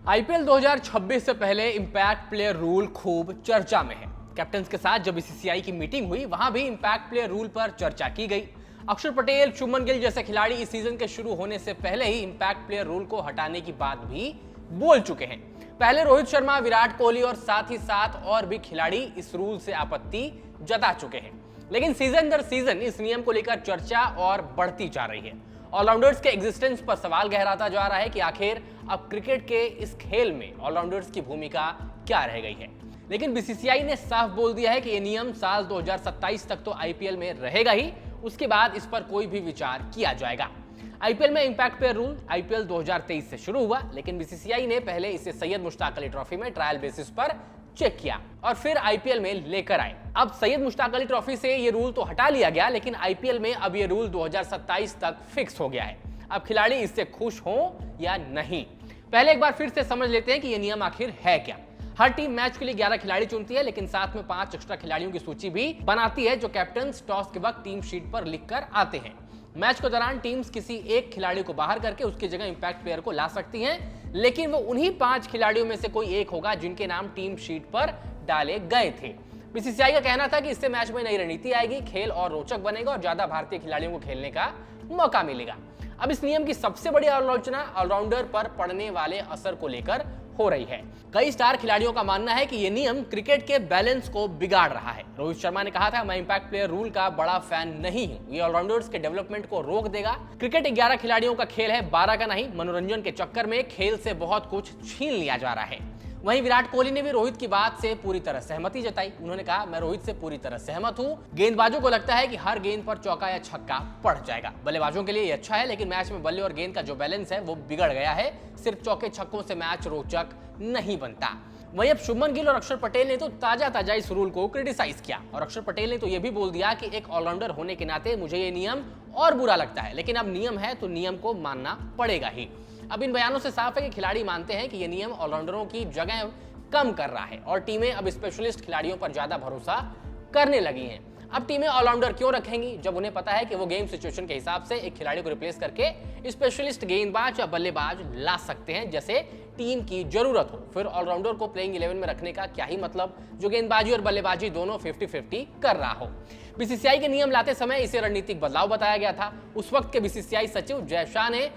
IPL 2026 से पहले impact player rule खूब चर्चा में है। कैप्टन्स के साथ जब बीसीसीआई की मीटिंग हुई, वहां भी इंपैक्ट प्लेयर रूल पर चर्चा की गई। अक्षर पटेल, शुभमन गिल जैसे खिलाड़ी इस सीजन के शुरू होने से पहले ही इंपैक्ट प्लेयर रूल को हटाने की बात भी बोल चुके हैं। पहले रोहित शर्मा, विराट कोहली और साथ ही साथ और भी खिलाड़ी इस रूल से आपत्ति जता चुके हैं, लेकिन सीजन दर सीजन इस नियम को लेकर चर्चा और बढ़ती जा रही है। ऑलराउंडर्स के एग्जिस्टेंस पर सवाल गहराता जा रहा है कि आखिर अब क्रिकेट के इस खेल में ऑलराउंडर्स की भूमिका क्या रह गई है। लेकिन बीसीसीआई ने साफ बोल दिया है कि यह नियम साल 2027 तक तो आईपीएल में रहेगा ही, उसके बाद इस पर कोई भी विचार किया जाएगा। आईपीएल में इंपैक्ट प्लेयर रूल आईपीएल 2023 से शुरू हुआ, लेकिन बीसीसीआई ने पहले इसे सैयद मुश्ताक अली ट्रॉफी में ट्रायल बेसिस पर चेक किया और फिर आईपीएल में लेकर आए। अब सैयद मुश्ताक अली ट्रॉफी से ये रूल तो हटा लिया गया, लेकिन आईपीएल में अब ये रूल 2027 तक फिक्स हो गया है। अब खिलाड़ी इससे खुश हों या नहीं, पहले एक बार फिर से समझ लेते हैं कि ये नियम आखिर है क्या। हर टीम मैच के लिए 11 खिलाड़ी चुनती है, लेकिन साथ में 5 एक्स्ट्रा खिलाड़ियों की सूची भी बनाती है, जो कैप्टन टॉस के वक्त टीम शीट पर लिखकर आते हैं। मैच के दौरान टीम्स किसी एक खिलाड़ी को बाहर करके उसकी जगह इंपैक्ट प्लेयर को ला सकती हैं, लेकिन वो उन्हीं 5 खिलाड़ियों में से कोई एक होगा जिनके नाम टीम शीट पर डाले गए थे। बीसीसीआई का कहना था कि इससे मैच में नई रणनीति आएगी, खेल और रोचक बनेगा और ज्यादा भारतीय खिलाड़ियों को खेलने का मौका मिलेगा। अब इस नियम की सबसे बड़ी आलोचना ऑलराउंडर पर पड़ने वाले असर को लेकर हो रही है। कई स्टार खिलाड़ियों का मानना है कि यह नियम क्रिकेट के बैलेंस को बिगाड़ रहा है। रोहित शर्मा ने कहा था, मैं इंपैक्ट प्लेयर रूल का बड़ा फैन नहीं हूं, ये ऑलराउंडर्स के डेवलपमेंट को रोक देगा। क्रिकेट 11 खिलाड़ियों का खेल है, 12 का नहीं। मनोरंजन के चक्कर में खेल से बहुत कुछ छीन लिया जा रहा है। वहीं विराट कोहली ने भी रोहित की बात से पूरी तरह सहमति जताई। उन्होंने कहा, मैं रोहित से पूरी तरह सहमत हूं। गेंदबाजों को लगता है कि हर गेंद पर चौका या छक्का पड़ जाएगा। बल्लेबाजों के लिए यह अच्छा है, लेकिन मैच में बल्ले और गेंद का जो बैलेंस है वो बिगड़ गया है। सिर्फ चौके छक्कों से मैच रोचक नहीं बनता। वहीं अब शुभमन गिल और अक्षर पटेल ने तो ताजा इस रूल को क्रिटिसाइज किया, और अक्षर पटेल ने तो यह भी बोल दिया कि एक ऑलराउंडर होने के नाते मुझे ये नियम और बुरा लगता है, लेकिन अब नियम है तो नियम को मानना पड़ेगा ही। अब इन बयानों से साफ है कि खिलाड़ी मानते हैं कि यह नियम ऑलराउंडरों की जगह कम कर रहा है और टीमें अब स्पेशलिस्ट खिलाड़ियों पर ज्यादा भरोसा करने लगी हैं। अब टीमें ऑलराउंडर क्यों रखेंगी, जब उन्हें पता है कि वो गेम सिचुएशन के हिसाब से एक खिलाड़ी को रिप्लेस करके स्पेशलिस्ट गेंदबाज या बल्लेबाज ला सकते हैं, जैसे टीम की जरूरत हो। फिर ऑलराउंडर को प्लेइंग 11 में रखने का क्या ही मतलब, जो गेंदबाजी और बल्लेबाजी दोनों 50-50 कर रहा हो। बीसीसीआई के नियम लाते समय इसे रणनीतिक बदलाव बताया गया था। उस वक्त के बीसीसीआई सचिव जय शाह ने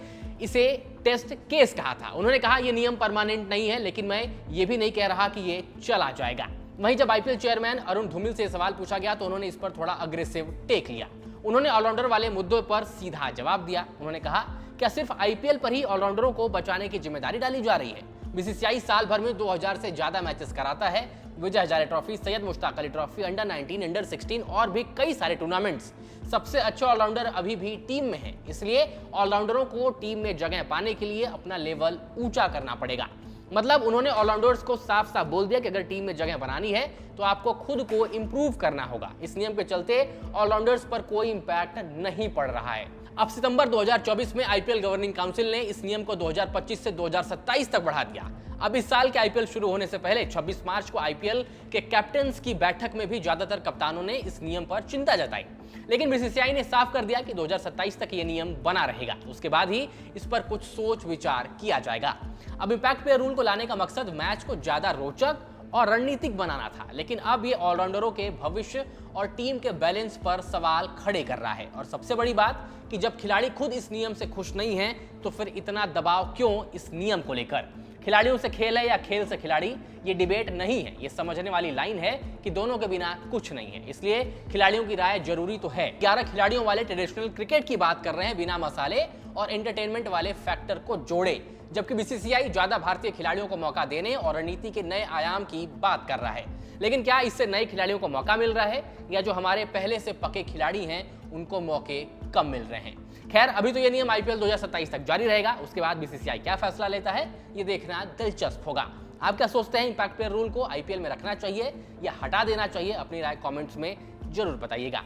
इसे टेस्ट केस कहा था। उन्होंने कहा, यह नियम परमानेंट नहीं है, लेकिन मैं ये भी नहीं कह रहा कि ये चला जाएगा। वहीं जब आईपीएल चेयरमैन अरुण धूमिल से सवाल पूछा गया तो उन्होंने इस पर थोड़ा अग्रेसिव टेक लिया। उन्होंने ऑलराउंडर वाले मुद्दों पर सीधा जवाब दिया। उन्होंने कहा, क्या सिर्फ आईपीएल पर ही ऑलराउंडरों को बचाने की जिम्मेदारी डाली जा रही है? बीसीसीआई साल भर में 2000 से ज्यादा मैचेस कराता है। Vijay Hazare trophy, Syed Mushtaq Ali trophy, under 19, under 16 और भी कई सारे टूर्नामेंट्स। सबसे अच्छे ऑलराउंडर अभी भी टीम में हैं, इसलिए ऑलराउंडरों को टीम में जगह पाने के लिए अपना लेवल ऊंचा करना पड़ेगा। मतलब उन्होंने ऑलराउंडर्स को साफ साफ बोल दिया कि अगर टीम में जगह बनानी है तो आपको खुद को इंप्रूव करना होगा। इस नियम के चलते ऑलराउंडर्स पर कोई इंपैक्ट नहीं पड़ रहा है। अब सितंबर 2024 में आईपीएल गवर्निंग काउंसिल ने इस नियम को 2025 से 2027 तक बढ़ा दिया। अब इस साल के आईपीएल शुरू होने से पहले 26 मार्च को आईपीएल के कैप्टन्स की बैठक में भी ज्यादातर कप्तानों ने इस नियम पर चिंता जताई, लेकिन बीसीसीआई ने साफ कर दिया कि 2027 तक ये नियम बना रहेगा। उसके बाद ही इस पर कुछ सोच विचार किया जाएगा। अब इंपैक्ट प्लेयर रूल को लाने का मकसद मैच को ज्यादा रोचक और रणनीतिक बनाना था, लेकिन अब ये ऑलराउंडरों के भविष्य और टीम के बैलेंस पर सवाल खड़े कर रहा है। और सबसे बड़ी बात कि जब खिलाड़ी खुद इस नियम से खुश नहीं है तो फिर इतना दबाव क्यों इस नियम को लेकर? खिलाड़ियों से खेल है या खेल से खिलाड़ी, ये डिबेट नहीं है, ये समझने वाली लाइन है कि दोनों के बिना कुछ नहीं है। इसलिए खिलाड़ियों की राय जरूरी तो है। 11 खिलाड़ियों वाले ट्रेडिशनल क्रिकेट की बात कर रहे हैं, बिना मसाले और एंटरटेनमेंट वाले फैक्टर को जोड़े, जबकि बीसीसीआई ज्यादा भारतीय खिलाड़ियों को मौका देने और रणनीति के नए आयाम की बात कर रहा है। लेकिन क्या इससे नए खिलाड़ियों को मौका मिल रहा है, या जो हमारे पहले से पके खिलाड़ी हैं उनको मौके कम मिल रहे हैं? खैर, अभी तो ये नियम आईपीएल 2027 तक जारी रहेगा। उसके बाद बीसीसीआई क्या फैसला लेता है, ये देखना दिलचस्प होगा। आप क्या सोचते हैं, इंपैक्ट प्लेयर रूल को आईपीएल में रखना चाहिए या हटा देना चाहिए? अपनी राय कमेंट्स में जरूर बताइएगा।